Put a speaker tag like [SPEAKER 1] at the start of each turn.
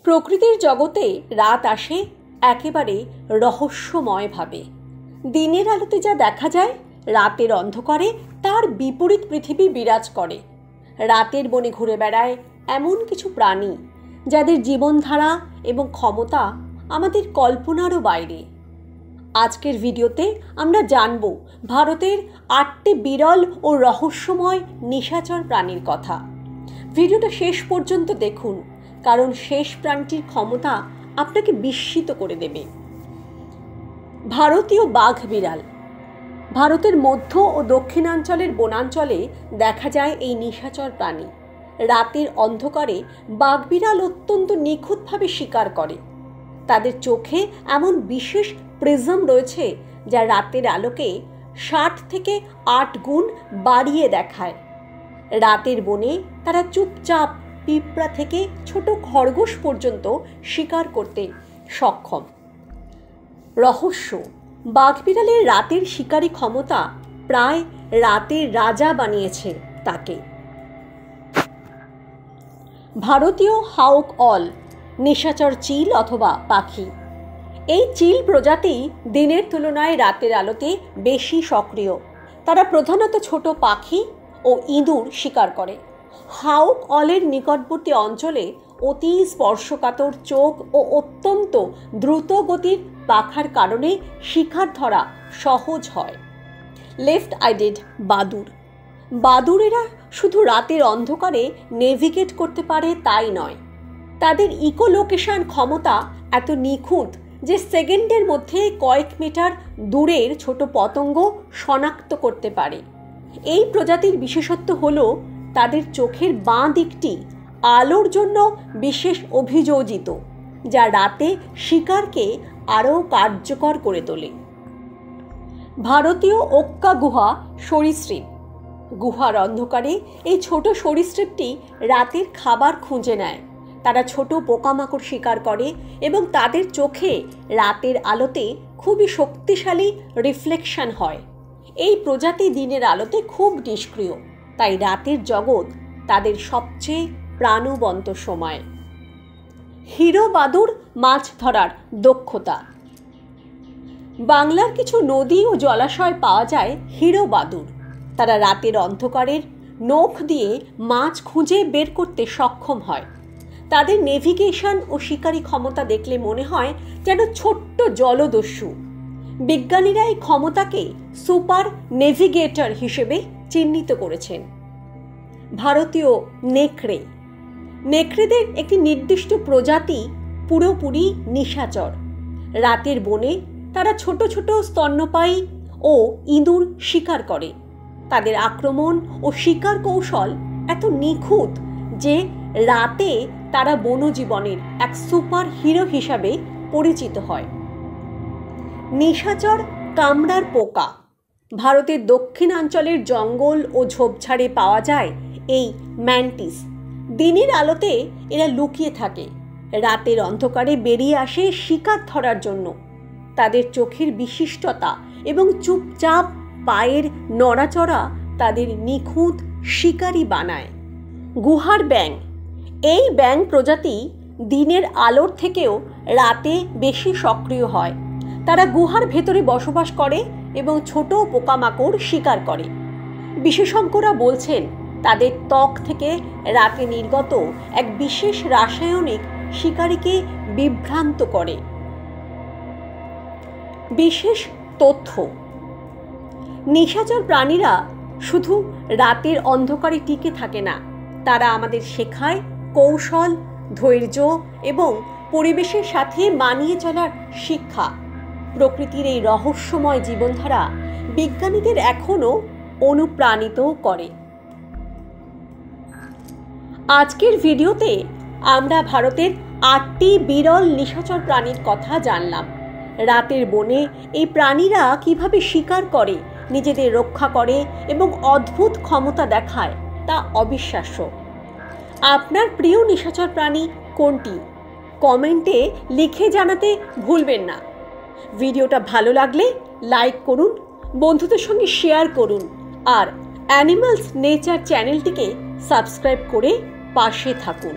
[SPEAKER 1] প্রকৃতির জগতে রাত আসে একেবারে রহস্যময়ভাবে। দিনের আলোতে যা দেখা যায়, রাতের অন্ধকারে তার বিপরীত পৃথিবী বিরাজ করে। রাতের বনে ঘুরে বেড়ায় এমন কিছু প্রাণী যাদের জীবনধারা এবং ক্ষমতা আমাদের কল্পনারও বাইরে। আজকের ভিডিওতে আমরা জানব ভারতের 8টি বিরল ও রহস্যময় নিশাচর প্রাণীর কথা। ভিডিওটা শেষ পর্যন্ত দেখুন, কারণ শেষ প্রাণীটির ক্ষমতা আপনাকে বিস্মিত করে দেবে। ভারতীয় বাঘ বিড়াল। ভারতের মধ্য ও দক্ষিণাঞ্চলের বনাঞ্চলে দেখা যায় এই নিশাচর প্রাণী। রাতের অন্ধকারে বাঘবিড়াল অত্যন্ত নিখুঁতভাবে শিকার করে। তাদের চোখে এমন বিশেষ প্রিজম রয়েছে যা রাতের আলোকে 60 থেকে 8 গুণ বাড়িয়ে দেখায়। রাতের বনে তারা চুপচাপ পিঁপড়া থেকে ছোট খরগোশ পর্যন্ত শিকার করতে সক্ষম। রহস্য: বাঘবিড়ালের রাতের শিকারী ক্ষমতা প্রায় রাতের রাজা বানিয়েছে তাকে। ভারতীয় হাউক অল, নিশাচর চিল অথবা পাখি। এই চিল প্রজাতি দিনের তুলনায় রাতের আলোতে বেশি সক্রিয়। তারা প্রধানত ছোট পাখি ও ইঁদুর শিকার করে। হাউক অলের নিকটবর্তী অঞ্চলে অতি স্পর্শকাতর চোখ ও অত্যন্ত দ্রুত গতির পাখার কারণে শিকার ধরা সহজ হয়। লেফট আইডেড বাদুড়। বাদুড়েরা শুধু রাতের অন্ধকারে নেভিগেট করতে পারে তাই নয়, তাদের ইকোলোকেশন ক্ষমতা এত নিখুঁত যে সেকেন্ডের মধ্যে কয়েক মিটার দূরের ছোট পতঙ্গ শনাক্ত করতে পারে। এই প্রজাতির বিশেষত্ব হলো তাদের চোখের বাঁ দিকটি আলোর জন্য বিশেষ অভিযোজিত, যা রাতে শিকারকে আরও কার্যকর করে তোলে। ভারতীয় ওক্কা গুহা সরীসৃপ। গুহার অন্ধকারে এই ছোট সরীসৃপটি রাতের খাবার খুঁজে নেয়। তারা ছোট পোকামাকড় শিকার করে এবং তাদের চোখে রাতের আলোতে খুবই শক্তিশালী রিফ্লেকশন হয়। এই প্রজাতি দিনের আলোতে খুব নিষ্ক্রিয়, তাই রাতের জগৎ তাদের সবচেয়ে প্রাণবন্ত সময়। হিরো বাদুড় মাছ ধরার দক্ষতা। বাংলার কিছু নদী ও জলাশয় পাওয়া যায় হিরো বাদুড়। তারা রাতের অন্ধকারের নখ দিয়ে মাছ খুঁজে বের করতে সক্ষম হয়। তাদের নেভিগেশন ও শিকারী ক্ষমতা দেখলে মনে হয় যেন ছোট্ট জলদস্যু। বিজ্ঞানীরা এই ক্ষমতাকে সুপার নেভিগেটর হিসেবে চিহ্নিত করেছেন। ভারতীয় নেকড়ে। নেকড়েদের একটি নির্দিষ্ট প্রজাতি পুরোপুরি নিশাচর। রাতের বনে তারা ছোট ছোট স্তন্যপায়ী ও ইঁদুর শিকার করে। তাদের আক্রমণ ও শিকার কৌশল এত নিখুঁত যে রাতে তারা বনজীবনের এক সুপার হিরো হিসাবে পরিচিত হয়। নিশাচর কামড়ার পোকা। ভারতের দক্ষিণাঞ্চলের জঙ্গল ও ঝোপঝাড়ে পাওয়া যায় এই ম্যান্টিস। দিনের আলোতে এরা লুকিয়ে থাকে, রাতের অন্ধকারে বেরিয়ে আসে শিকার ধরার জন্য। তাদের চোখের বিশিষ্টতা এবং চুপচাপ পায়ের নড়াচড়া তাদের নিখুঁত শিকারী বানায়। গুহার ব্যাঙ। এই ব্যাঙ প্রজাতি দিনের আলোর থেকেও রাতে বেশি সক্রিয় হয়। তারা গুহার ভেতরে বসবাস করে এবং ছোট পোকামাকড় শিকার করে। বিশেষজ্ঞরা বলছেন তাদের ত্বক থেকে রাতে নির্গত এক বিশেষ রাসায়নিক শিকারীকে বিভ্রান্ত করে। বিশেষ তথ্য: নিশাচর প্রাণীরা শুধু রাতের অন্ধকারে টিকে থাকে না, তারা আমাদের শেখায় কৌশল, ধৈর্য এবং পরিবেশের সাথে মানিয়ে চলার শিক্ষা। প্রকৃতির এই রহস্যময় জীবনধারা বিজ্ঞানীদের এখনও অনুপ্রাণিত করে। আজকের ভিডিওতে আমরা ভারতের 8টি বিরল নিশাচর প্রাণীর কথা জানলাম। রাতের বনে এই প্রাণীরা কিভাবে শিকার করে, নিজেদের রক্ষা করে এবং অদ্ভুত ক্ষমতা দেখায় তা অবিশ্বাস্য। আপনার প্রিয় নিশাচর প্রাণী কোনটি? কমেন্টে লিখে জানাতে ভুলবেন না। ভিডিওটা ভালো লাগলে লাইক করুন, বন্ধুদের সঙ্গে শেয়ার করুন আর অ্যানিমালস নেচার চ্যানেলটিকে সাবস্ক্রাইব করে পাশে থাকুন।